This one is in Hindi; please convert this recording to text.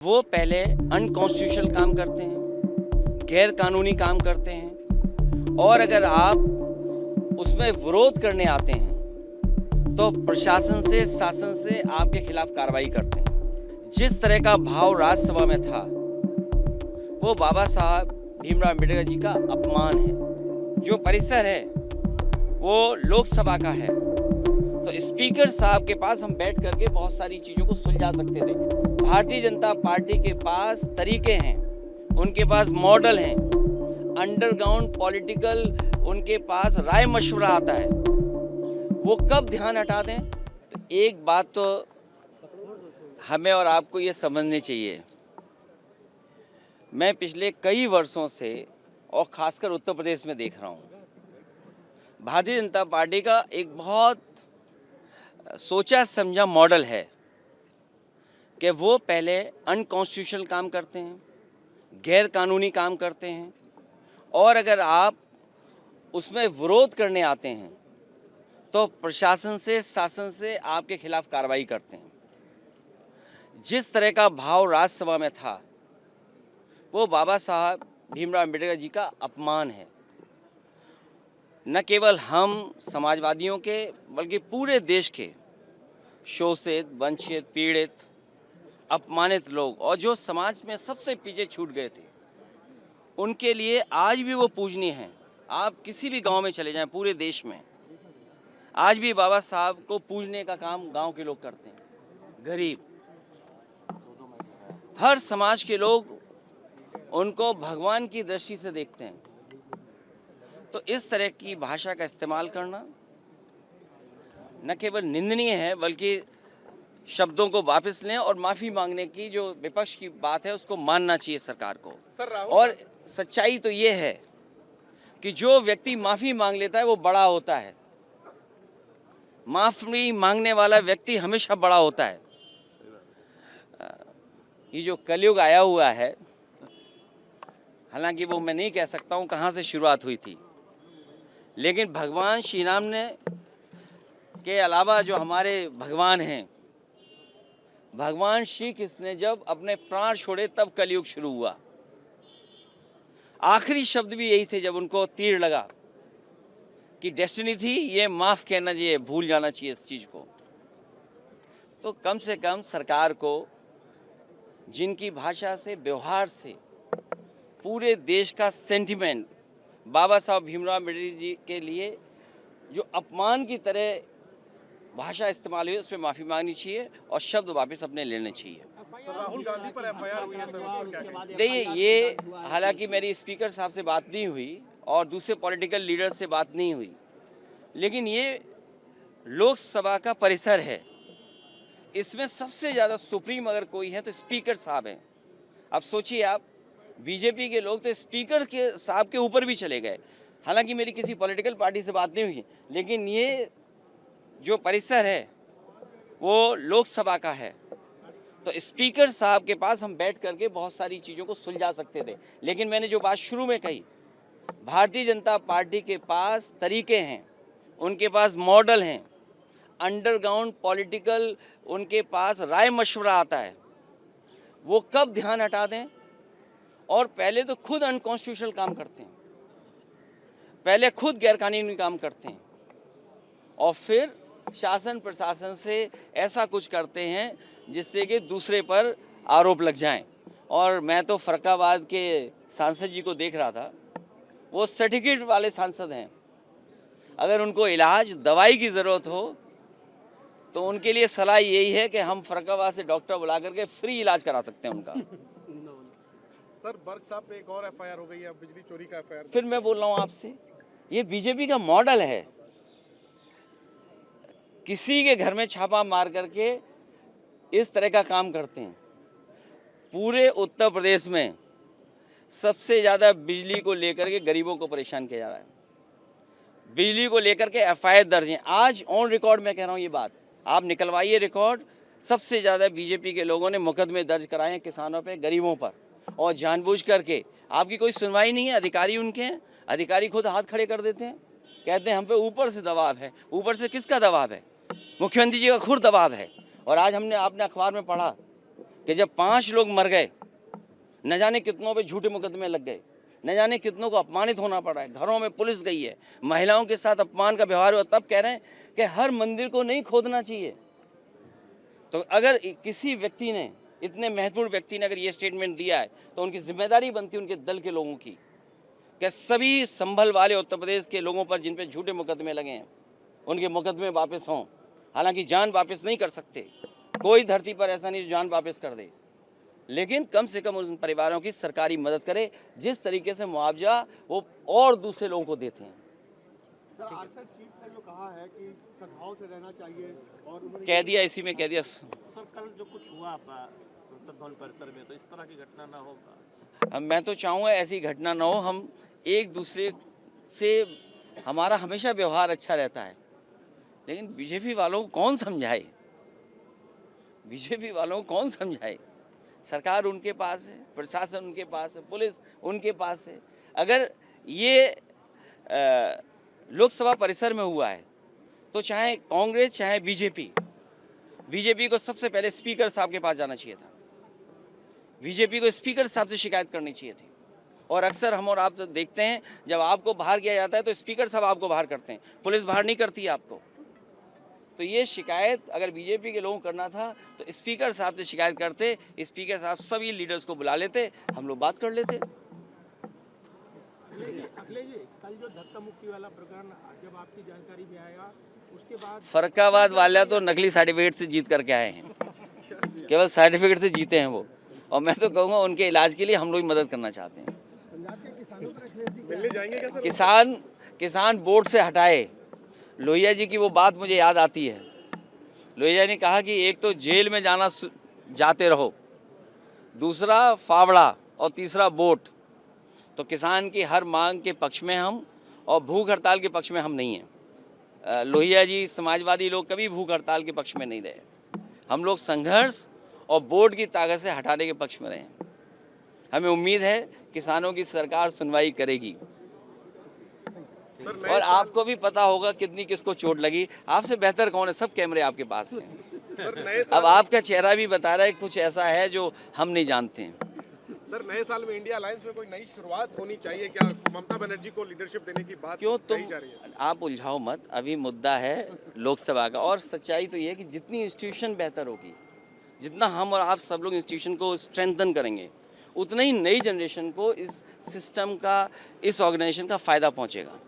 वो पहले अनकॉन्स्टिट्यूशनल काम करते हैं, गैर कानूनी काम करते हैं और अगर आप उसमें विरोध करने आते हैं तो प्रशासन से, शासन से आपके खिलाफ कार्रवाई करते हैं। जिस तरह का भाव राज्यसभा में था वो बाबा साहब भीमराव अम्बेडकर जी का अपमान है। जो परिसर है वो लोकसभा का है, तो स्पीकर साहब के पास हम बैठ करके बहुत सारी चीज़ों को सुलझा सकते थे। भारतीय जनता पार्टी के पास तरीके हैं, उनके पास मॉडल हैं, अंडरग्राउंड पॉलिटिकल उनके पास राय मशवरा आता है। वो कब ध्यान हटा दें, तो एक बात तो हमें और आपको ये समझनी चाहिए। मैं पिछले कई वर्षों से और खासकर उत्तर प्रदेश में देख रहा हूँ, भारतीय जनता पार्टी का एक बहुत सोचा समझा मॉडल है कि वो पहले अनकॉन्स्टिट्यूशनल काम करते हैं, गैर कानूनी काम करते हैं और अगर आप उसमें विरोध करने आते हैं तो प्रशासन से, शासन से आपके खिलाफ कार्रवाई करते हैं। जिस तरह का भाव राज्यसभा में था वो बाबा साहब भीमराव अम्बेडकर जी का अपमान है। न केवल हम समाजवादियों के बल्कि पूरे देश के शोषित, वंचित, पीड़ित, अपमानित लोग और जो समाज में सबसे पीछे छूट गए थे उनके लिए आज भी वो पूजनीय हैं। आप किसी भी गांव में चले जाएं पूरे देश में, आज भी बाबा साहब को पूजने का काम गांव के लोग करते हैं। गरीब, हर समाज के लोग उनको भगवान की दृष्टि से देखते हैं। तो इस तरह की भाषा का इस्तेमाल करना न केवल निंदनीय है बल्कि शब्दों को वापस लें और माफ़ी मांगने की जो विपक्ष की बात है उसको मानना चाहिए सरकार को। और सच्चाई तो ये है कि जो व्यक्ति माफ़ी मांग लेता है वो बड़ा होता है। माफ़ी मांगने वाला व्यक्ति हमेशा बड़ा होता है। ये जो कलयुग आया हुआ है, हालांकि वो मैं नहीं कह सकता हूँ कहाँ से शुरुआत हुई थी, लेकिन भगवान श्री राम ने के अलावा जो हमारे भगवान हैं, भगवान श्री कृष्ण ने जब अपने प्राण छोड़े तब कलयुग शुरू हुआ। आखिरी शब्द भी यही थे जब उनको तीर लगा कि डेस्टिनी थी, ये माफ़ कहना चाहिए, भूल जाना चाहिए इस चीज़ को। तो कम से कम सरकार को जिनकी भाषा से, व्यवहार से पूरे देश का सेंटिमेंट बाबा साहब भीमराव अम्बेडकर जी के लिए जो अपमान की तरह भाषा इस्तेमाल हुई, उस पर माफ़ी मांगनी चाहिए और शब्द वापस अपने लेने चाहिए। राहुल गांधी पर एफआईआर हुई है सर, उस पर क्या कहेंगे? देखिए, ये हालांकि मेरी स्पीकर साहब से बात नहीं हुई और दूसरे पॉलिटिकल लीडर से बात नहीं हुई, लेकिन ये लोकसभा का परिसर है, इसमें सबसे ज़्यादा सुप्रीम अगर कोई है तो स्पीकर साहब हैं। अब सोचिए आप, बीजेपी के लोग तो स्पीकर के साहब के ऊपर भी चले गए। हालांकि मेरी किसी पॉलिटिकल पार्टी से बात नहीं हुई, लेकिन ये जो परिसर है वो लोकसभा का है, तो स्पीकर साहब के पास हम बैठ करके बहुत सारी चीज़ों को सुलझा सकते थे। लेकिन मैंने जो बात शुरू में कही, भारतीय जनता पार्टी के पास तरीके हैं, उनके पास मॉडल हैं, अंडरग्राउंड पॉलिटिकल उनके पास राय मशवरा आता है। वो कब ध्यान हटा दें, और पहले तो खुद अनकॉन्स्टिट्यूशनल काम करते हैं, पहले खुद गैरकानूनी काम करते हैं और फिर शासन प्रशासन से ऐसा कुछ करते हैं जिससे कि दूसरे पर आरोप लग जाएं। और मैं तो फरक्काबाद के सांसद जी को देख रहा था, वो सर्टिफिकेट वाले सांसद हैं। अगर उनको इलाज दवाई की ज़रूरत हो तो उनके लिए सलाह यही है कि हम फरक्काबाद से डॉक्टर बुला करके फ्री इलाज करा सकते हैं उनका। सर, बर्ग साहब पे एक और एफआईआर हो गई है, बिजली चोरी का एफआईआर। फिर मैं बोल रहा हूँ आपसे, ये बीजेपी का मॉडल है। किसी के घर में छापा मार करके इस तरह का काम करते हैं। पूरे उत्तर प्रदेश में सबसे ज़्यादा बिजली को लेकर के गरीबों को परेशान किया जा रहा है। बिजली को लेकर के एफआईआर दर्ज हैं। आज ऑन रिकॉर्ड मैं कह रहा हूँ ये बात, आप निकलवाइए रिकॉर्ड। सबसे ज़्यादा बीजेपी के लोगों ने मुकदमे दर्ज कराए हैं किसानों पे, गरीबों पर, और जानबूझ करके। आपकी कोई सुनवाई नहीं है, अधिकारी उनके हैं, अधिकारी खुद हाथ खड़े कर देते हैं, कहते हैं हम पे ऊपर से दबाव है। ऊपर से किसका दबाव है? मुख्यमंत्री जी का खुद दबाव है। और आज आपने अखबार में पढ़ा कि जब 5 लोग मर गए, न जाने कितनों पे झूठे मुकदमे लग गए, न जाने कितनों को अपमानित होना पड़ा है, घरों में पुलिस गई है, महिलाओं के साथ अपमान का व्यवहार हुआ, तब कह रहे हैं कि हर मंदिर को नहीं खोदना चाहिए। तो अगर किसी व्यक्ति ने, इतने महत्वपूर्ण व्यक्ति ने अगर ये स्टेटमेंट दिया है, तो उनकी जिम्मेदारी बनती है उनके दल के लोगों की कि सभी संभल वाले उत्तर प्रदेश के लोगों पर जिन पे झूठे मुकदमे लगे हैं, उनके मुकदमे वापस हों। हालांकि जान वापस नहीं कर सकते, कोई धरती पर ऐसा नहीं जो जान वापस कर दे, लेकिन कम से कम उन परिवारों की सरकारी मदद करे जिस तरीके से मुआवजा वो और दूसरे लोगों को देते हैं। सर आरएसएस चीफ ने जो कहा है कि सद्भाव से रहना चाहिए और उन्होंने कह दिया, इसी में कह दिया। सर कल जो कुछ हुआ संसद भवन परिसर में, तो इस तरह की घटना ना हो। अब मैं तो चाहूँगा ऐसी घटना ना हो। हम एक दूसरे से, हमारा हमेशा व्यवहार अच्छा रहता है, लेकिन बीजेपी वालों को कौन समझाए, बीजेपी वालों को कौन समझाए। सरकार उनके पास है, प्रशासन उनके पास है, पुलिस उनके पास है। अगर ये लोकसभा परिसर में हुआ है तो चाहे कांग्रेस चाहे बीजेपी को सबसे पहले स्पीकर साहब के पास जाना चाहिए था। बीजेपी को स्पीकर साहब से शिकायत करनी चाहिए थी। और अक्सर हम और आप तो देखते हैं, जब आपको बाहर किया जाता है तो स्पीकर साहब आपको बाहर करते हैं, पुलिस बाहर नहीं करती है आपको। तो ये शिकायत अगर बीजेपी के लोगों को करना था तो स्पीकर साहब से शिकायत करते, स्पीकर साहब सभी लीडर्स को बुला लेते, हम लोग बात कर लेते। अखिलेश जी, कल जो धक्का मुक्की वाला प्रकरण जब आपकी जानकारी में आया, उसके बाद फर्रुखाबाद वाला तो नकली सर्टिफिकेट से जीत करके आए हैं, केवल सर्टिफिकेट से जीते हैं वो। और मैं तो कहूँगा उनके इलाज के लिए हम लोग मदद करना चाहते हैं। पंजाब के किसानों पर अखिलेश जी मिलने जाएंगे क्या सर? किसान बोर्ड से हटाए। लोहिया जी की वो बात मुझे याद आती है। लोहिया ने कहा कि एक तो जेल में जाते रहो, दूसरा फावड़ा और तीसरा वोट। तो किसान की हर मांग के पक्ष में हम, और भूख हड़ताल के पक्ष में हम नहीं हैं। लोहिया जी, समाजवादी लोग कभी भूख हड़ताल के पक्ष में नहीं रहे। हम लोग संघर्ष और बोर्ड की ताकत से हटाने के पक्ष में रहे हैं। हमें उम्मीद है किसानों की सरकार सुनवाई करेगी। और आपको भी पता होगा कितनी किसको चोट लगी। आपसे बेहतर कौन है, सब कैमरे आपके पास हैं। अब आपका चेहरा भी बता रहा है कुछ ऐसा है जो हम नहीं जानते हैं। सर नए साल में इंडिया अलायंस में कोई नई शुरुआत होनी चाहिए क्या? ममता बनर्जी को लीडरशिप देने की बात क्यों तुम कही जा रही है। आप उलझाओ मत, अभी मुद्दा है लोकसभा का। और सच्चाई तो ये है कि जितनी इंस्टीट्यूशन बेहतर होगी, जितना हम और आप सब लोग इंस्टीट्यूशन को स्ट्रेंथन करेंगे, उतना ही नई जनरेशन को इस सिस्टम का, इस ऑर्गेनाइजेशन का फ़ायदा पहुंचेगा।